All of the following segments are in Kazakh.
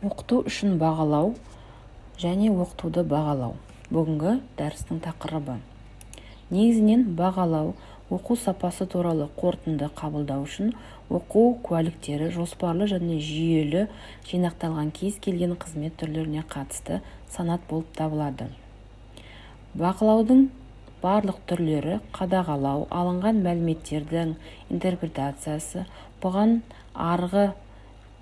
Оқыту үшін бағалау және оқытуды бағалау. Бүгінгі дәрістің тақырыбы. Негізінен бағалау, оқу сапасы туралы қорытынды қабылдау үшін оқу куәліктері жоспарлы және жүйелі жинақталған кез келген қызмет түрлеріне қатысты санат болып табылады. Бағалаудың барлық түрлері қадағалау, алынған мәліметтердің интерпретациясы, бұған арғы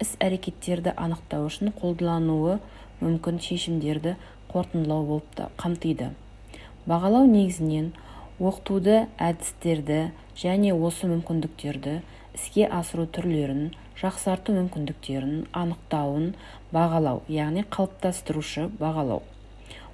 іс-әрекеттерді анықтау үшін қолданылуы мүмкін шешімдерді қорытындылау болып қамтиды. Бағалау негізінен оқытуды әдістерді және осы мүмкіндіктерді іске асыру түрлерін, жақсарту мүмкіндіктерін анықтауын бағалау, яғни қалыптастырушы бағалау.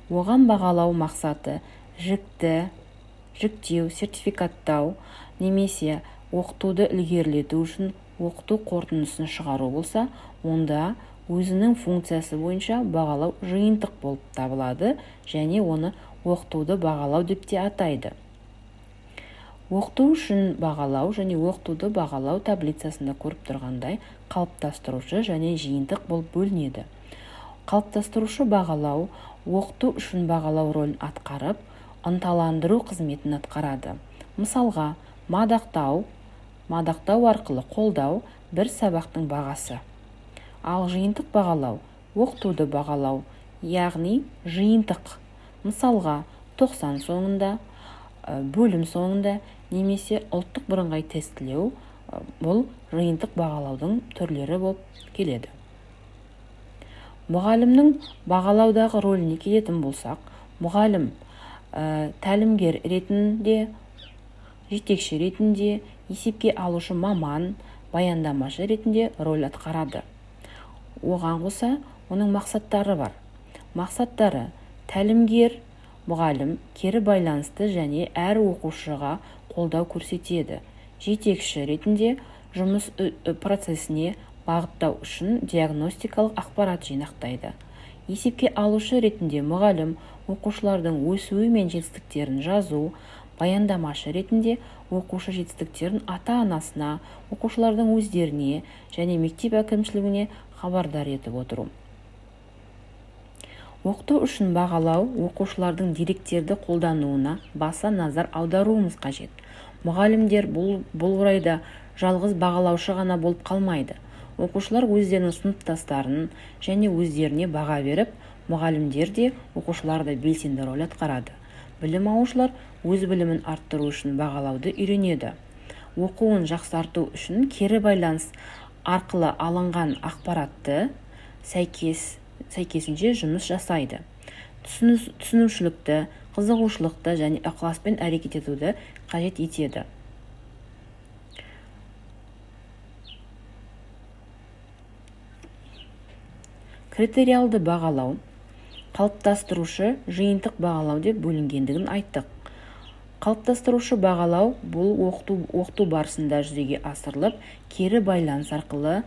Оған бағалау мақсаты жіктеу, сертификаттау немесе оқытуды ілгерілету үшін оқыту қорытындысын шығару болса, онда өзінің функциясы бойынша бағалау жиынтық болып табылады және оны оқытуды бағалау деп те атайды. Оқыту үшін бағалау және оқытуды бағалау таблицасында көріп тұрғандай қалыптастырушы және жиынтық болып бөлінеді. Қалыптастырушы бағалау оқыту үшін бағалау рөлін атқарып, ынталандыру қызметін атқарады. Мысалға, мадақтау арқылы қолдау бір сабақтың бағасы. Ал жиынтық бағалау оқытуды бағалау, яғни жиынтық. Мысалға, 90 соңында, бөлім соңында немесе ұлттық бірыңғай тестілеу бұл жиынтық бағалаудың түрлері болып келеді. Мұғалімнің бағалаудағы рөліне келетін болсақ, мұғалім тәлімгер ретінде, жетекші ретінде, есепке алушы маман, баяндамашы ретінде рөл атқарады. Оған қоса, оның мақсаттары бар. Мақсаттары тәлімгер, мұғалім кері байланысты және әр оқушыға қолдау көрсетеді. Жетекші ретінде жұмыс процесіне бағыттау үшін диагностикалық ақпарат жинақтайды. Есепке алушы ретінде мұғалім оқушылардың өсуі мен жетістіктерін жазу, баяндамашы ретінде оқушы жетістіктерін ата-анасына, оқушылардың өздеріне және мектеп әкімшілігіне хабардар етіп отыру. Оқыту үшін бағалау оқушылардың деректерді қолдануына баса назар аударуымыз қажет. Мұғалімдер бұл орайда жалғыз бағалаушы ғана болып қалмайды. Оқушылар өздерінің сыныптастарын және өздеріне баға беріп, мұғалімдер де оқушыларда белсенді рөл атқарады. Білім алушылар өз білімін арттыру үшін бағалауды үйренеді. Оқуын жақсарту үшін кері байланыс арқылы алынған ақпаратты сәйкесінше жұмыс жасайды. Түсінушілікті, қызығушылықты және ықыласпен әрекет етуді қажет етеді. Критериалды бағалау қалыптастырушы жиынтық бағалау деп бөлінгендігін айттық. Қалыптастырушы бағалау бұл оқыту барысында жүзеге асырылып, кері байланыс арқылы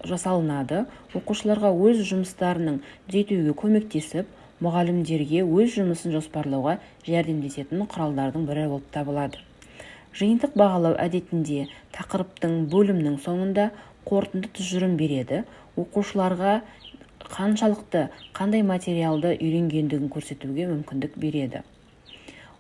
жасалынады. Оқушыларға өз жұмыстарының түзетуге көмектесіп, мұғалімдерге өз жұмысын жоспарлауға жәрдемдесетін құралдардың бірі болып табылады. Жиынтық бағалау әдетінде тақырыптың бөлімнің соңында қорытынды тұжырым береді. Оқушыларға қандай материалды үйренгендігін көрсетуге мүмкіндік береді.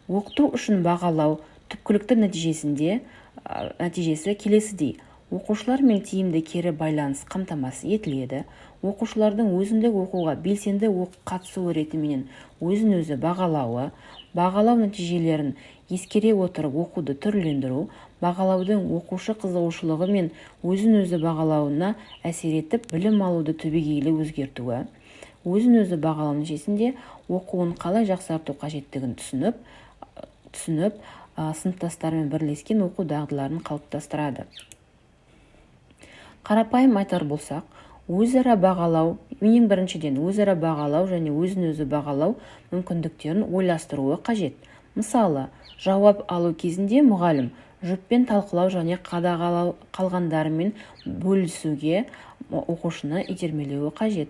Оқыту үшін бағалау түпкілікті нәтижесі келесідей. Оқушылар мен тиімді кері байланыс қамтамасыз етіледі. Оқушылардың өзіндік оқуға белсенді қатысуы ретіменен өзін-өзі бағалауы, бағалау нәтижелерін ескере отырып оқуды түрлендіру, бағалаудың оқушы қызығушылығы мен өзін-өзі бағалауына әсер етіп білім алуды түбегейлі өзгертуі, өзін-өзі бағалау нәтижесінде оқуын қалай жақсарту қажеттігін түсініп, сыныптастарымен бірлескен оқу дағдыларын қалыптастырады. Қарапайым айтар болсақ, өзара бағалау, ең біріншіден өзара бағалау және өзін-өзі бағалау мүмкіндіктерін ойластыруы қажет. Мысалы, жауап алу кезінде мұғалім жұппен талқылау және қадағалау қалғандарымен бөлісуге оқушыны итермелеуі қажет.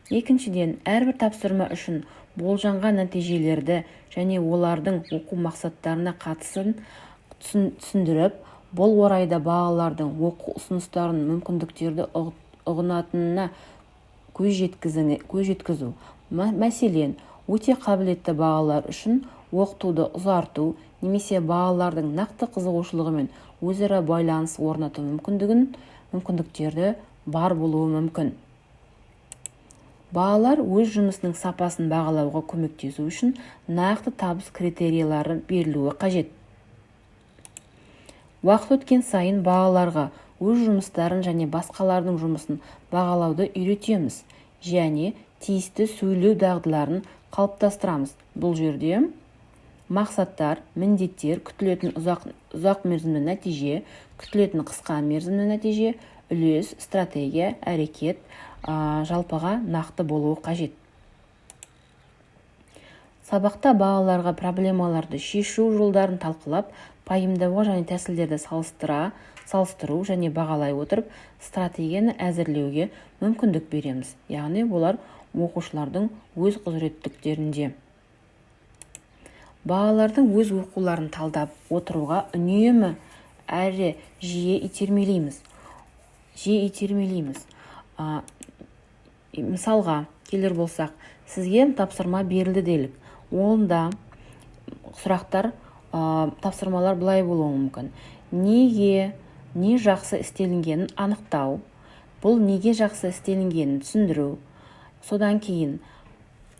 Екіншіден, әрбір тапсырма үшін болжанған нәтижелерді және олардың оқу мақсаттарына қатысын түсіндіріп, бұл орайда балалардың оқу ұсыныстарын мүмкіндіктерді ұғынатынына көз жеткізу. Мәселен, өте қабілетті балалар үшін оқытуды ұзарту немесе балалардың нақты қызығушылығы мен өзара байланыс орнату мүмкіндіктері бар болуы мүмкін. Балалар өз жұмысының сапасын бағалауға көмектесу үшін нақты табыс критериялары берілуі қажет. Уақыт өткен сайын балаларға өз жұмыстарын және басқалардың жұмысын бағалауды үйретеміз және тиісті сөйлеу дағдыларын қалыптастырамыз. Бұл жерде мақсаттар, міндеттер, күтілетін ұзақ мерзімді нәтиже, күтілетін қысқа мерзімді нәтиже, үлес, стратегия, әрекет жалпыға нақты болуы қажет. Сабақта балаларға проблемаларды шешу жолдарын талқылап, пайымдауға және тәсілдерді салыстыру және бағалай отырып, стратегияны әзірлеуге мүмкіндік береміз. Яғни олар оқушылардың өз құзыреттіліктерінде. Балалардың өз оқуларын талдап отыруға үнемі әрі жиі итермелейміз. Мысалға келер болсақ, сізге тапсырма берілді делік. Онда тапсырмалар былай болуы мүмкін. Не жақсы істелінгенін анықтау, бұл неге жақсы істелінгенін түсіндіру, содан кейін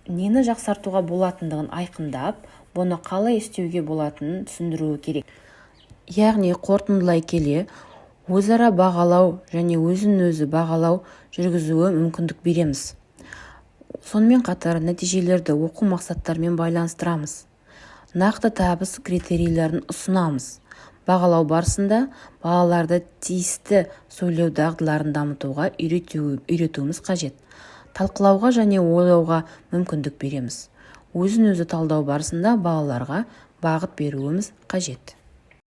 нені жақсартуға болатындығын айқындап, бұны қалай істеуге болатынын түсіндіруі керек. Яғни қорытындылай келе, өзара бағалау және өзін-өзі бағалау жүргізуі мүмкіндік береміз. Сонымен қатар нәтижелерді оқу мақсаттарымен байланыстырамыз. Нақты табыс критерийлерін ұсынамыз. Бағалау барысында балаларды тиісті сөйлеу дағдыларын дамытуға үйретуіміз қажет. Талқылауға және ойлауға мүмкіндік береміз. Өзін-өзі талдау барысында балаларға бағыт беруіміз қажет.